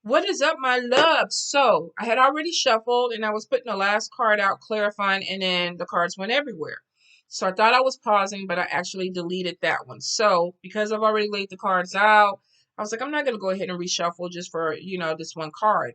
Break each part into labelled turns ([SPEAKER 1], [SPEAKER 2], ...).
[SPEAKER 1] What is up, my love? So I had already shuffled and I was putting the last card out, clarifying, and then the cards went everywhere. So I thought I was pausing, but I actually deleted that one. So because I've already laid the cards out, I was like, I'm not going to go ahead and reshuffle just for, this one card.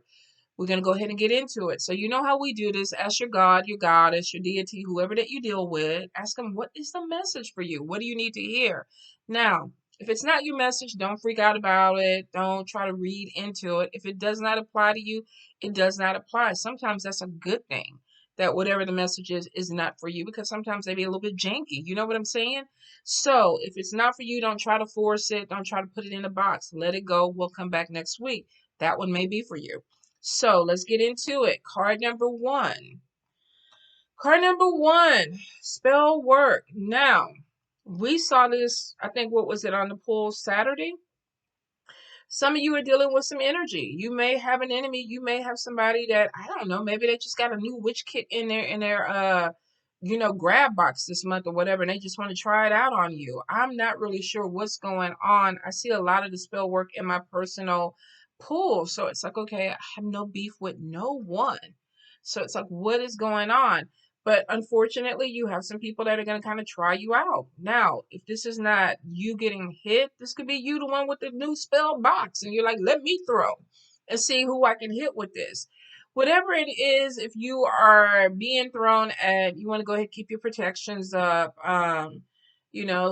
[SPEAKER 1] We're going to go ahead and get into it. So you know how we do this. Ask your God, your goddess, your deity, whoever that you deal with. Ask them, what is the message for you? What do you need to hear? Now, if it's not your message, don't freak out about it. Don't try to read into it. If it does not apply to you, it does not apply. Sometimes that's a good thing that whatever the message is not for you, because sometimes they be a little bit janky. You know what I'm saying? So if it's not for you, don't try to force it. Don't try to put it in a box. Let it go. We'll come back next week. That one may be for you. So let's get into it. Card number one. Card number one, spell work. Now, we saw this, I think, what was it, on the pool Saturday? Some of you are dealing with some energy. You may have an enemy. You may have somebody that, I don't know, maybe they just got a new witch kit in their grab box this month or whatever, and they just want to try it out on you. I'm not really sure what's going on. I see a lot of the spell work in my personal pool. So it's like, okay, I have no beef with no one. So it's like, what is going on? But unfortunately, you have some people that are going to kind of try you out. Now, if this is not you getting hit, this could be you, the one with the new spell box. And you're like, let me throw and see who I can hit with this. Whatever it is, if you are being thrown at, you want to go ahead and keep your protections up.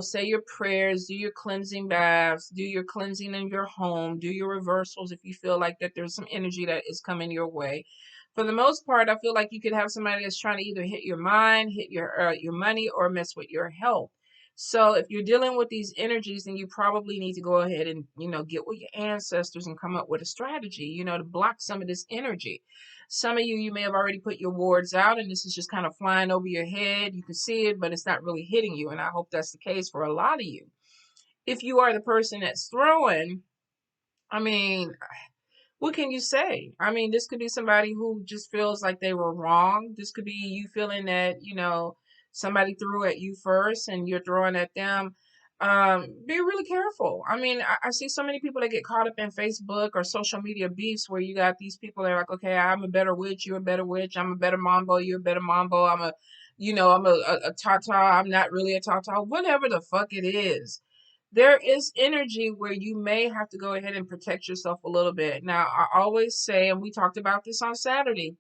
[SPEAKER 1] Say your prayers, do your cleansing baths, do your cleansing in your home, do your reversals if you feel like that there's some energy that is coming your way. For the most part, I feel like you could have somebody that's trying to either hit your mind, hit your money, or mess with your health. So if you're dealing with these energies, then you probably need to go ahead and get with your ancestors and come up with a strategy, to block some of this energy. Some of you may have already put your wards out, and this is just kind of flying over your head. You can see it, but it's not really hitting you. And I hope that's the case for a lot of you. If you are the person that's throwing, I mean, what can you say? I mean, this could be somebody who just feels like they were wrong. This could be you feeling that, somebody threw at you first and you're throwing at them. Be really careful. I mean, I see so many people that get caught up in Facebook or social media beefs where you got these people that are like, okay, I'm a better witch, you're a better witch, I'm a better mambo, you're a better mambo, I'm a tata, I'm not really a tata, whatever the fuck it is. There is energy where you may have to go ahead and protect yourself a little bit. Now, I always say, and we talked about this on Saturday,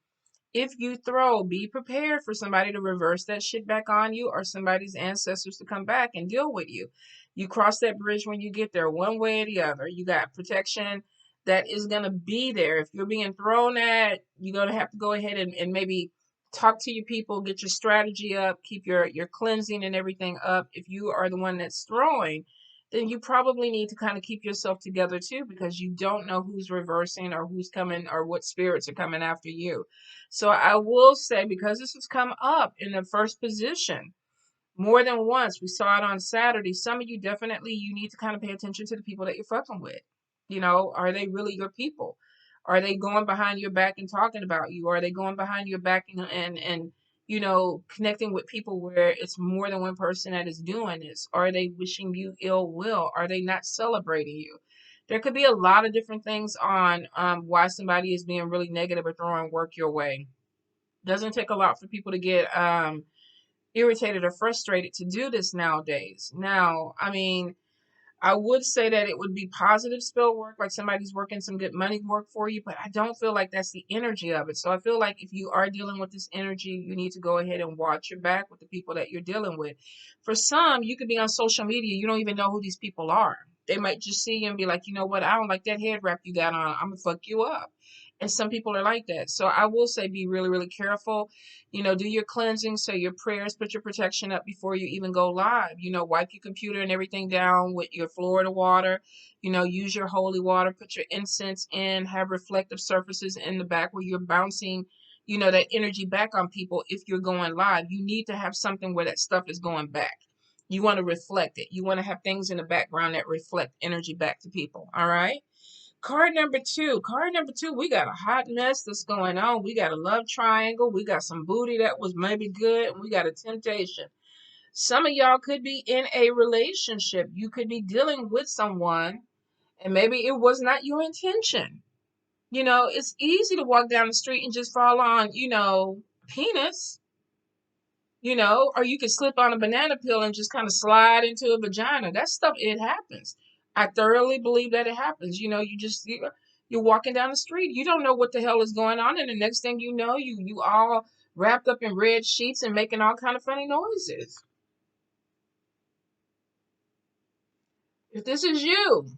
[SPEAKER 1] if you throw, be prepared for somebody to reverse that shit back on you or somebody's ancestors to come back and deal with you. You cross that bridge when you get there, one way or the other. You got protection that is going to be there. If you're being thrown at, you're going to have to go ahead and maybe talk to your people, get your strategy up, keep your cleansing and everything up. If you are the one that's throwing, then you probably need to kind of keep yourself together too, because you don't know who's reversing or who's coming or what spirits are coming after you. So I will say, because this has come up in the first position more than once, we saw it on Saturday. Some of you definitely, you need to kind of pay attention to the people that you're fucking with. Are they really your people? Are they going behind your back and talking about you? Are they going behind your back and connecting with people where it's more than one person that is doing this? Are they wishing you ill will? Are they not celebrating you? There could be a lot of different things on why somebody is being really negative or throwing work your way. Doesn't take a lot for people to get irritated or frustrated to do this nowadays. Now, I mean, I would say that it would be positive spell work, like somebody's working some good money work for you, but I don't feel like that's the energy of it. So I feel like if you are dealing with this energy, you need to go ahead and watch your back with the people that you're dealing with. For some, you could be on social media, you don't even know who these people are. They might just see you and be like, you know what, I don't like that head wrap you got on. I'm gonna fuck you up. And some people are like that. So I will say be really, really careful. Do your cleansing, say your prayers, put your protection up before you even go live. Wipe your computer and everything down with your Florida water. Use your holy water, put your incense in, have reflective surfaces in the back where you're bouncing, that energy back on people. If you're going live, you need to have something where that stuff is going back. You want to reflect it. You want to have things in the background that reflect energy back to people. All right. Card number two. Card number two, we got a hot mess that's going on. We got a love triangle. We got some booty that was maybe good. And we got a temptation. Some of y'all could be in a relationship. You could be dealing with someone, and maybe it was not your intention. You know, it's easy to walk down the street and just fall on, penis, or you could slip on a banana peel and just kind of slide into a vagina. That stuff, it happens. I thoroughly believe that it happens. You're walking down the street. You don't know what the hell is going on. And the next thing you know, you all wrapped up in red sheets and making all kind of funny noises. If this is you,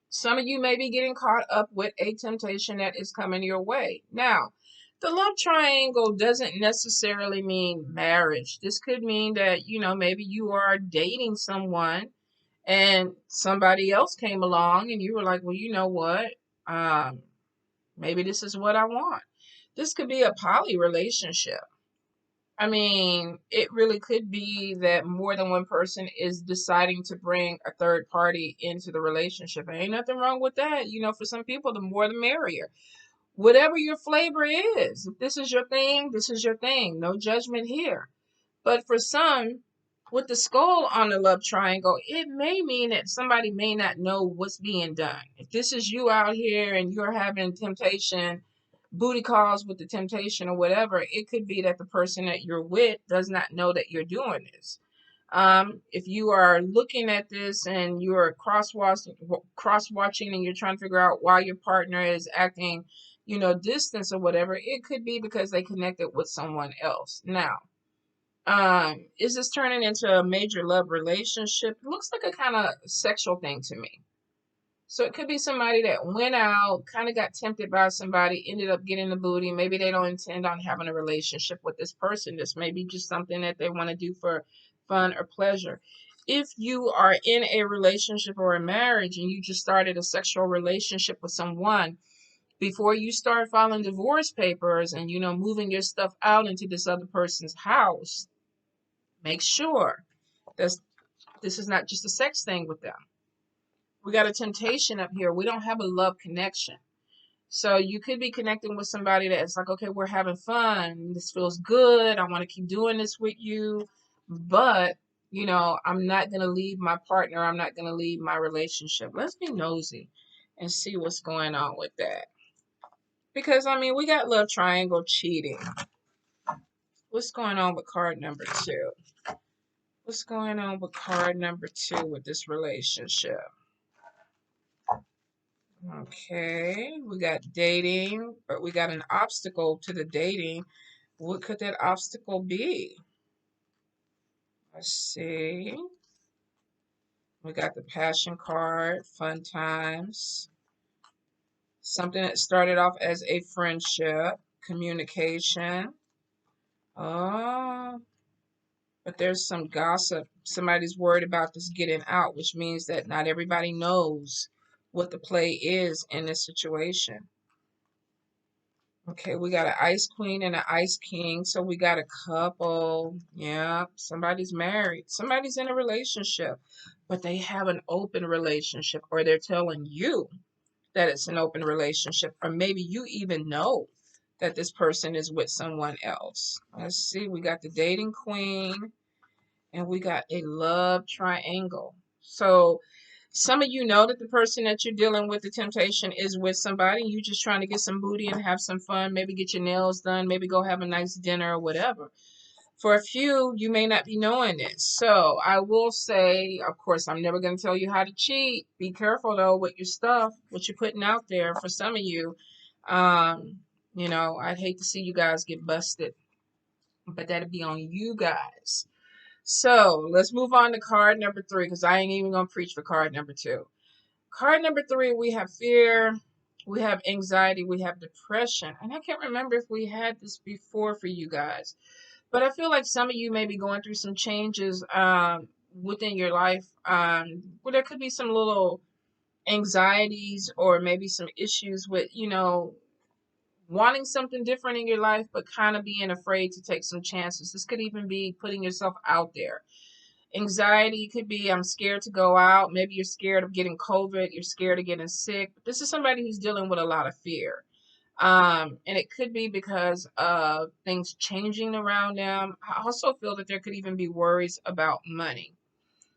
[SPEAKER 1] some of you may be getting caught up with a temptation that is coming your way. Now, the love triangle doesn't necessarily mean marriage. This could mean that, maybe you are dating someone and somebody else came along and you were like, well, you know what? Um, Maybe this is what I want. This could be a poly relationship. I mean, it really could be that more than one person is deciding to bring a third party into the relationship. Ain't nothing wrong with that. For some people, the more the merrier. Whatever your flavor is, if this is your thing, this is your thing. No judgment here. But for some, with the skull on the love triangle, it may mean that somebody may not know what's being done. If this is you out here and you're having temptation, booty calls with the temptation or whatever, it could be that the person that you're with does not know that you're doing this. If you are looking at this and you're cross watching and you're trying to figure out why your partner is acting, distance or whatever, it could be because they connected with someone else. Now, is this turning into a major love relationship? It looks like a kind of sexual thing to me. So it could be somebody that went out, kind of got tempted by somebody, ended up getting the booty. Maybe they don't intend on having a relationship with this person. This may be just something that they want to do for fun or pleasure. If you are in a relationship or a marriage and you just started a sexual relationship with someone, before you start filing divorce papers and, moving your stuff out into this other person's house, make sure that this is not just a sex thing with them. We got a temptation up here. We don't have a love connection. So you could be connecting with somebody that's like, okay, we're having fun. This feels good. I want to keep doing this with you. But, I'm not going to leave my partner. I'm not going to leave my relationship. Let's be nosy and see what's going on with that. Because, we got love triangle cheating. What's going on with card number 2? What's going on with card number 2 with this relationship? Okay, we got dating, but we got an obstacle to the dating. What could that obstacle be? Let's see. We got the passion card, fun times. Something that started off as a friendship, communication. Oh, but there's some gossip. Somebody's worried about this getting out, which means that not everybody knows what the play is in this situation. Okay, we got an ice queen and an ice king. So we got a couple. Yeah, somebody's married. Somebody's in a relationship, but they have an open relationship, or they're telling you that it's an open relationship, or maybe you even know that this person is with someone else. Let's see, we got the dating queen and we got a love triangle. So some of you know that the person that you're dealing with, the temptation, is with somebody. You just trying to get some booty and have some fun, maybe get your nails done, maybe go have a nice dinner or whatever. For a few, you may not be knowing this. So I will say, of course, I'm never going to tell you how to cheat. Be careful though with your stuff, what you're putting out there. For some of you, I'd hate to see you guys get busted, but that'd be on you guys. So let's move on to card number 3, because I ain't even going to preach for card number 2. Card number 3, we have fear, we have anxiety, we have depression. And I can't remember if we had this before for you guys. But I feel like some of you may be going through some changes within your life where there could be some little anxieties or maybe some issues with, wanting something different in your life, but kind of being afraid to take some chances. This could even be putting yourself out there. Anxiety could be, I'm scared to go out. Maybe you're scared of getting COVID. You're scared of getting sick. This is somebody who's dealing with a lot of fear. And it could be because of things changing around them. I also feel that there could even be worries about money.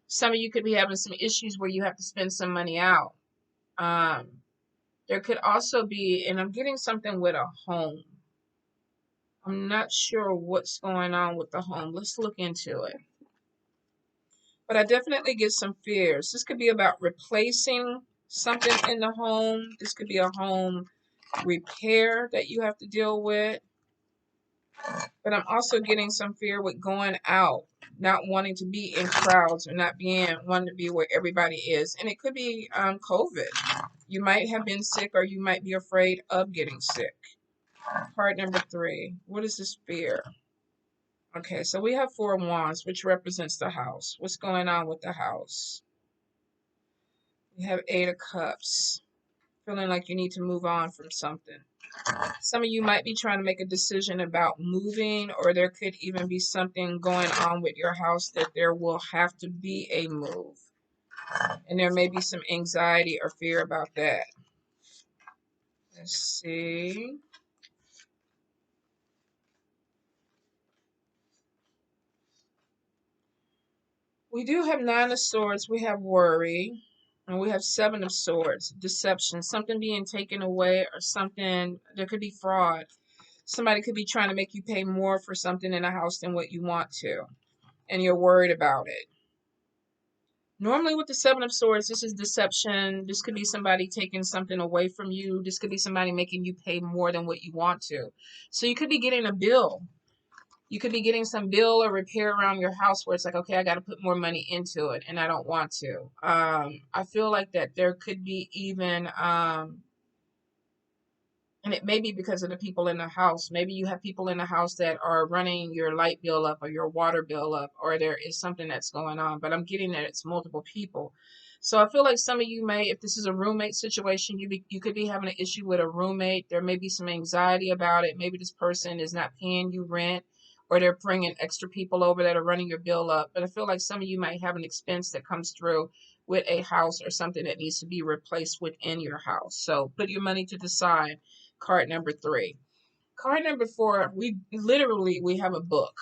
[SPEAKER 1] Some of you could be having some issues where you have to spend some money out. Um, There could also be, and I'm getting something with a home. I'm not sure what's going on with the home. Let's look into it. But I definitely get some fears. This could be about replacing something in the home. This could be a home repair that you have to deal with. But I'm also getting some fear with going out, not wanting to be in crowds or not wanting to be where everybody is. And it could be COVID. You might have been sick or you might be afraid of getting sick. Card number 3. What is this fear? Okay, so we have 4 wands, which represents the house. What's going on with the house? We have 8 of cups. Feeling like you need to move on from something. Some of you might be trying to make a decision about moving, or there could even be something going on with your house that there will have to be a move. And there may be some anxiety or fear about that. Let's see. We do have 9 of swords. We have worry. And we have 7 of swords. Deception. Something being taken away or something. There could be fraud. Somebody could be trying to make you pay more for something in a house than what you want to. And you're worried about it. Normally with the 7 of swords, this is deception. This could be somebody taking something away from you. This could be somebody making you pay more than what you want to. So you could be getting a bill. You could be getting some bill or repair around your house where it's like, okay, I got to put more money into it and I don't want to. I feel like that there could be even, and it may be because of the people in the house. Maybe you have people in the house that are running your light bill up or your water bill up, or there is something that's going on. But I'm getting that it's multiple people. So I feel like some of you may, if this is a roommate situation, you could be having an issue with a roommate. There may be some anxiety about it. Maybe this person is not paying you rent, or they're bringing extra people over that are running your bill up. But I feel like some of you might have an expense that comes through with a house or something that needs to be replaced within your house. So put your money to the side. Card number 3. Card number 4, we have a book.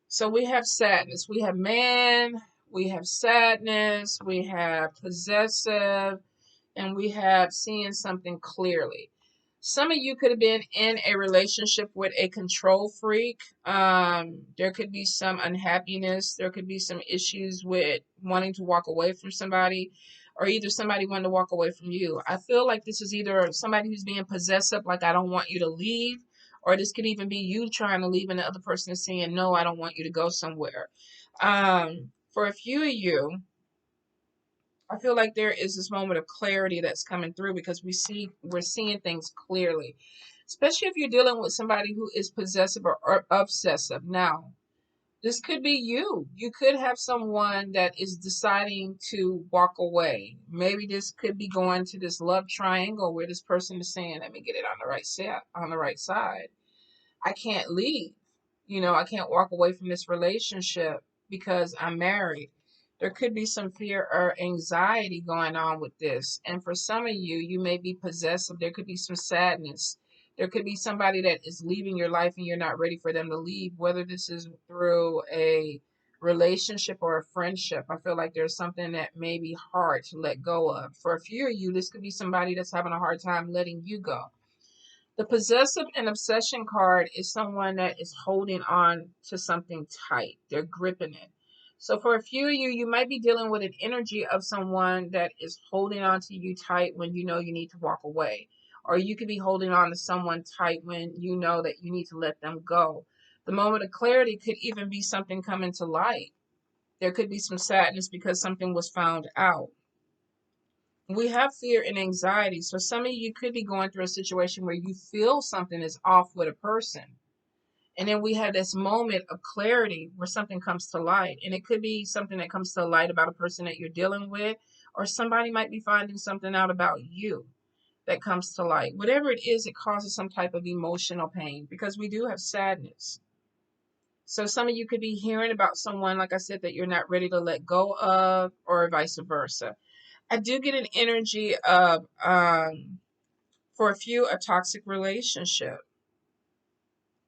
[SPEAKER 1] So we have sadness. We have man, we have sadness, we have possessive, and we have seeing something clearly. Some of you could have been in a relationship with a control freak. There could be some unhappiness. There could be some issues with wanting to walk away from somebody, or either somebody wanting to walk away from you. I feel like this is either somebody who's being possessive, like I don't want you to leave, or this could even be you trying to leave and the other person is saying, no, I don't want you to go somewhere. For a few of you, I feel like there is this moment of clarity that's coming through because we're seeing things clearly, especially if you're dealing with somebody who is possessive or obsessive. Now, this could be you. You could have someone that is deciding to walk away. Maybe this could be going to this love triangle where this person is saying, "Let me get it on the right side. I can't leave. I can't walk away from this relationship because I'm married." There could be some fear or anxiety going on with this. And for some of you, you may be possessive. There could be some sadness. There could be somebody that is leaving your life and you're not ready for them to leave, whether this is through a relationship or a friendship. I feel like there's something that may be hard to let go of. For a few of you, this could be somebody that's having a hard time letting you go. The possessive and obsession card is someone that is holding on to something tight. They're gripping it. So for a few of you, you might be dealing with an energy of someone that is holding on to you tight when you know you need to walk away. Or you could be holding on to someone tight when you know that you need to let them go. The moment of clarity could even be something coming to light. There could be some sadness because something was found out. We have fear and anxiety. So some of you could be going through a situation where you feel something is off with a person. And then we have this moment of clarity where something comes to light. And it could be something that comes to light about a person that you're dealing with, or somebody might be finding something out about you that comes to light. Whatever it is, it causes some type of emotional pain because we do have sadness. So some of you could be hearing about someone, like I said, that you're not ready to let go of, or vice versa. I do get an energy of, for a few, a toxic relationship.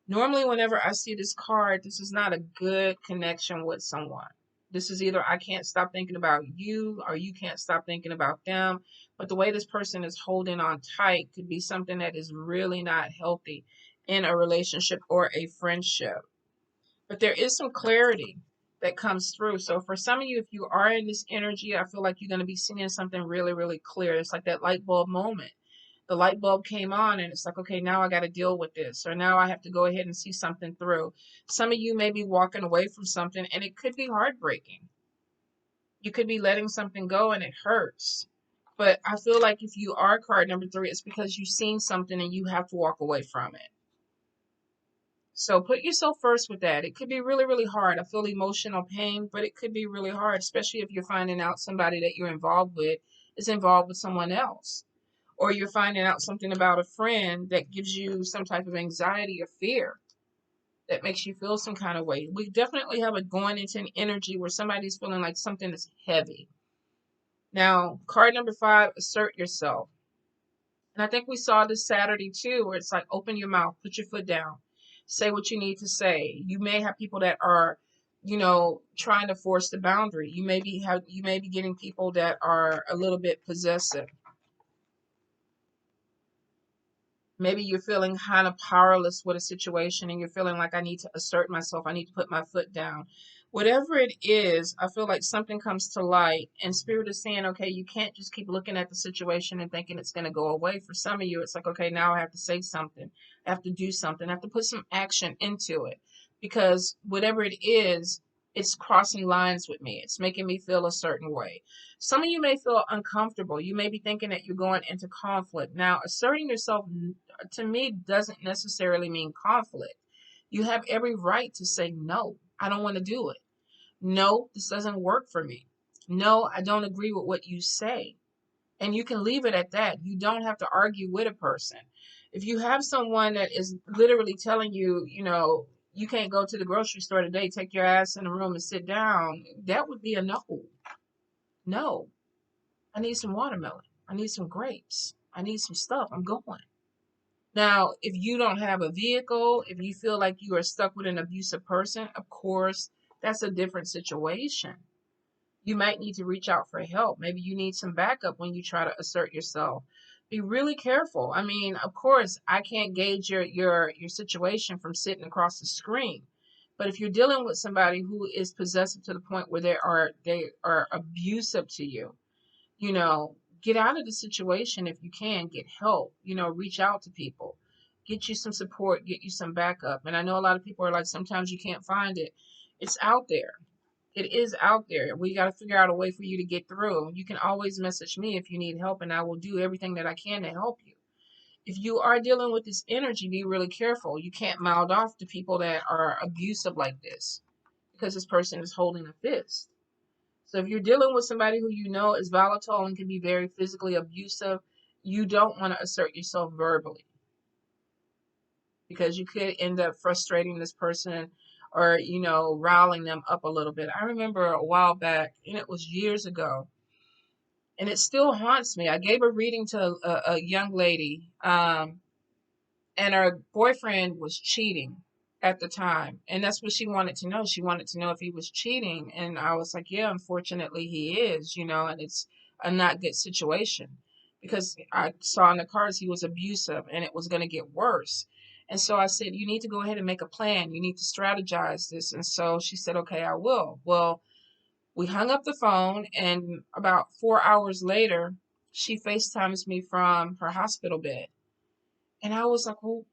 [SPEAKER 1] Normally, whenever I see this card, this is not a good connection with someone. This is either I can't stop thinking about you or you can't stop thinking about them. But the way this person is holding on tight could be something that is really not healthy in a relationship or a friendship. But there is some clarity that comes through. So for some of you, if you are in this energy, I feel like you're going to be seeing something really, really clear. It's like that light bulb moment. The light bulb came on and it's like, okay, now I got to deal with this, or now I have to go ahead and see something through. Some of you may be walking away from something and it could be heartbreaking. You could be letting something go and it hurts. But I feel like if you are card number 3, it's because you've seen something and you have to walk away from it. So put yourself first with that. It could be really, really hard. I feel emotional pain, but it could be really hard, especially if you're finding out somebody that you're involved with is involved with someone else. Or you're finding out something about a friend that gives you some type of anxiety or fear that makes you feel some kind of way. We definitely have it going into an energy where somebody's feeling like something is heavy. Now, card number 5, assert yourself. And I think we saw this Saturday too, where it's like open your mouth, put your foot down, say what you need to say. You may have people that are, trying to force the boundary. You may be getting people that are a little bit possessive. Maybe you're feeling kind of powerless with a situation and you're feeling like I need to assert myself. I need to put my foot down. Whatever it is, I feel like something comes to light and spirit is saying, okay, you can't just keep looking at the situation and thinking it's going to go away. For some of you, it's like, okay, now I have to say something. I have to do something. I have to put some action into it because whatever it is, it's crossing lines with me. It's making me feel a certain way. Some of you may feel uncomfortable. You may be thinking that you're going into conflict. Now, asserting yourself to me doesn't necessarily mean conflict. You have every right to say, no, I don't want to do it. No, this doesn't work for me. No, I don't agree with what you say. And you can leave it at that. You don't have to argue with a person. If you have someone that is literally telling you, you can't go to the grocery store today, take your ass in the room and sit down, that would be a no. No, I need some watermelon. I need some grapes. I need some stuff. I'm going. Now, if you don't have a vehicle, if you feel like you are stuck with an abusive person, of course, that's a different situation. You might need to reach out for help. Maybe you need some backup when you try to assert yourself. Be really careful. I mean, of course, I can't gauge your situation from sitting across the screen. But if you're dealing with somebody who is possessive to the point where they are abusive to you, you know, get out of the situation if you can, get help, reach out to people, get you some support, get you some backup. And I know a lot of people are like, sometimes you can't find it. It's out there. It is out there. We got to figure out a way for you to get through. You can always message me if you need help, and I will do everything that I can to help you. If you are dealing with this energy, be really careful. You can't mouth off to people that are abusive like this because this person is holding a fist. So if you're dealing with somebody who you know is volatile and can be very physically abusive, you don't want to assert yourself verbally because you could end up frustrating this person or, riling them up a little bit. I remember a while back, and it was years ago, and it still haunts me. I gave a reading to a young lady, and her boyfriend was cheating at the time, and that's what she wanted to know. She wanted to know if he was cheating, and I was like, yeah, unfortunately he is, and it's a not good situation because I saw in the cards he was abusive and it was going to get worse. And so I said, you need to go ahead and make a plan. You need to strategize this. And so she said, okay, I will. Well, we hung up the phone, and about 4 hours later she FaceTimes me from her hospital bed. And I was like, well,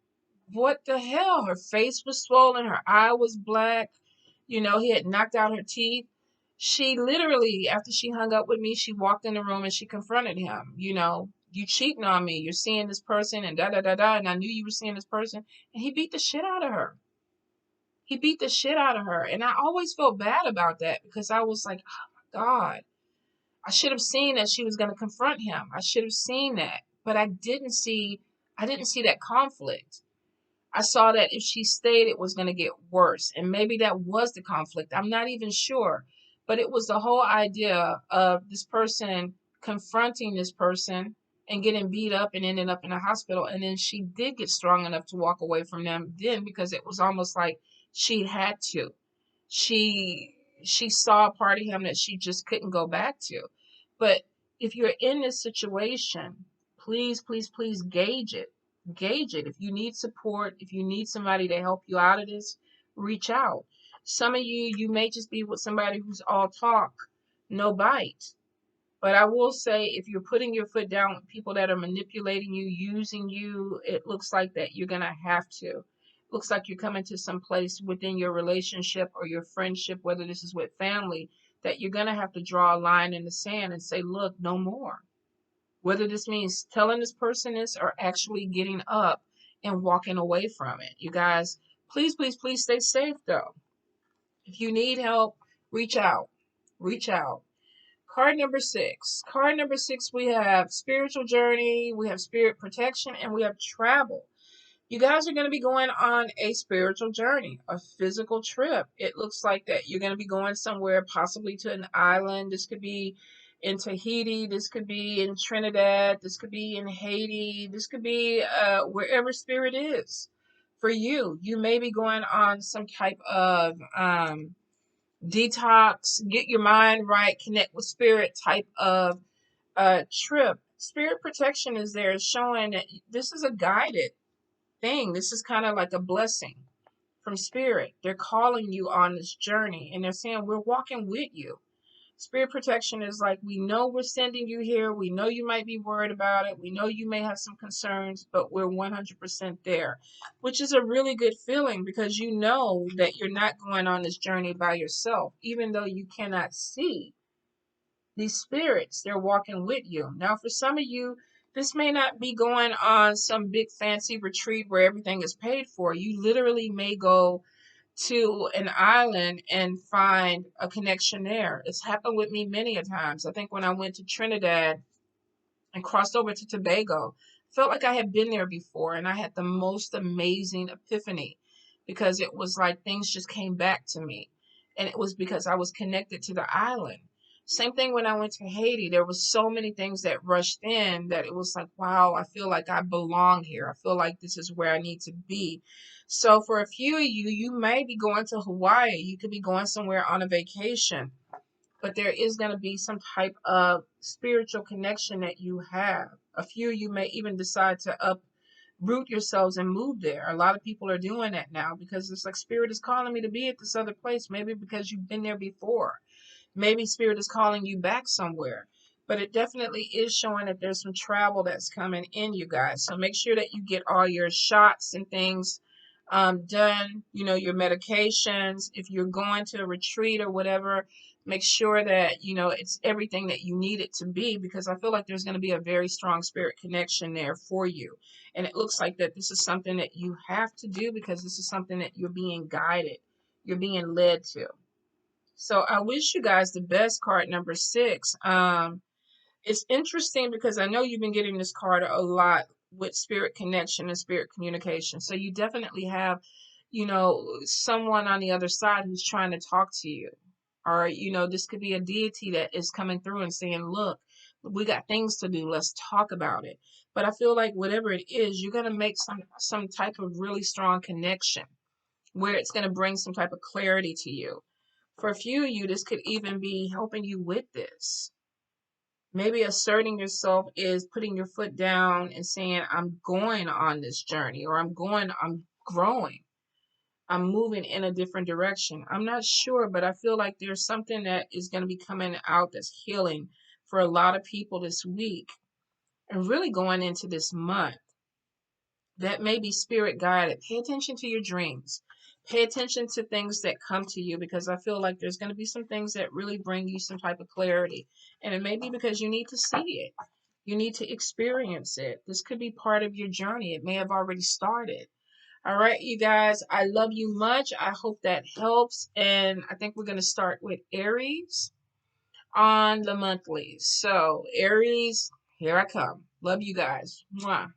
[SPEAKER 1] what the hell? Her face was swollen, her eye was black, he had knocked out her teeth. She literally, after she hung up with me, she walked in the room and she confronted him. You cheating on me, you're seeing this person and da da da da, and I knew you were seeing this person. And he beat the shit out of her. He beat the shit out of her. And I always felt bad about that because I was like, oh my God, I should have seen that she was going to confront him. I should have seen that. But I didn't see that conflict. I saw that if she stayed, it was going to get worse. And maybe that was the conflict. I'm not even sure. But it was the whole idea of this person confronting this person and getting beat up and ending up in a hospital. And then she did get strong enough to walk away from them then because it was almost like she had to. She she saw a part of him that she just couldn't go back to. But if you're in this situation, please, please, please gauge it. Gauge it. If you need support, if you need somebody to help you out of this, reach out. Some of you, you may just be with somebody who's all talk, no bite. But I will say, if you're putting your foot down with people that are manipulating you, using you, it looks like that you're going to have to. Looks like you're coming to some place within your relationship or your friendship, whether this is with family, that you're going to have to draw a line in the sand and say, look, no more. Whether this means telling this person this or actually getting up and walking away from it. You guys, please, please, please stay safe, though. If you need help, reach out. Reach out. Card number 6. Card number 6, we have spiritual journey, we have spirit protection, and we have travel. You guys are going to be going on a spiritual journey, a physical trip. It looks like that you're going to be going somewhere, possibly to an island. This could be in Tahiti. This could be in Trinidad. This could be in Haiti. This could be wherever spirit is for you. You may be going on some type of detox, get your mind right, connect with spirit type of trip. Spirit protection is there, showing that this is a guided thing. This is kind of like a blessing from spirit. They're calling you on this journey and they're saying, we're walking with you. Spirit protection is like, we know we're sending you here. We know you might be worried about it. We know you may have some concerns, but we're 100% there, which is a really good feeling because you know that you're not going on this journey by yourself, even though you cannot see these spirits. They're walking with you. Now, for some of you, this may not be going on some big fancy retreat where everything is paid for. You literally may go to an island and find a connection there. It's happened with me many a times. I think when I went to Trinidad and crossed over to Tobago, felt like I had been there before, and I had the most amazing epiphany because it was like things just came back to me, and it was because I was connected to the island. Same thing when I went to Haiti. There was so many things that rushed in that it was like, wow, I feel like I belong here. I feel like this is where I need to be. So for a few of you, you may be going to Hawaii. You could be going somewhere on a vacation, but there is going to be some type of spiritual connection that you have. A few of you may even decide to uproot yourselves and move there. A lot of people are doing that now because it's like spirit is calling me to be at this other place, maybe because you've been there before. Maybe spirit is calling you back somewhere. But it definitely is showing that there's some travel that's coming in, you guys. So make sure that you get all your shots and things done, you know, your medications. If you're going to a retreat or whatever, make sure that, you know, it's everything that you need it to be, because I feel like there's going to be a very strong spirit connection there for you. And it looks like that this is something that you have to do because this is something that you're being guided, you're being led to. So I wish you guys the best, card number 6. It's interesting because I know you've been getting this card a lot with spirit connection and spirit communication. So you definitely have, you know, someone on the other side who's trying to talk to you. Or, you know, this could be a deity that is coming through and saying, look, we got things to do. Let's talk about it. But I feel like whatever it is, you're going to make some type of really strong connection where it's going to bring some type of clarity to you. For a few of you, this could even be helping you with this. Maybe asserting yourself is putting your foot down and saying, I'm going on this journey, or I'm growing, I'm moving in a different direction. I'm not sure, but I feel like there's something that is going to be coming out that's healing for a lot of people this week and really going into this month. That may be spirit guided. Pay attention to your dreams. Pay attention to things that come to you, because I feel like there's going to be some things that really bring you some type of clarity. And it may be because you need to see it. You need to experience it. This could be part of your journey. It may have already started. All right, you guys, I love you much. I hope that helps. And I think we're going to start with Aries on the monthlies. So, Aries, here I come. Love you guys. Mwah.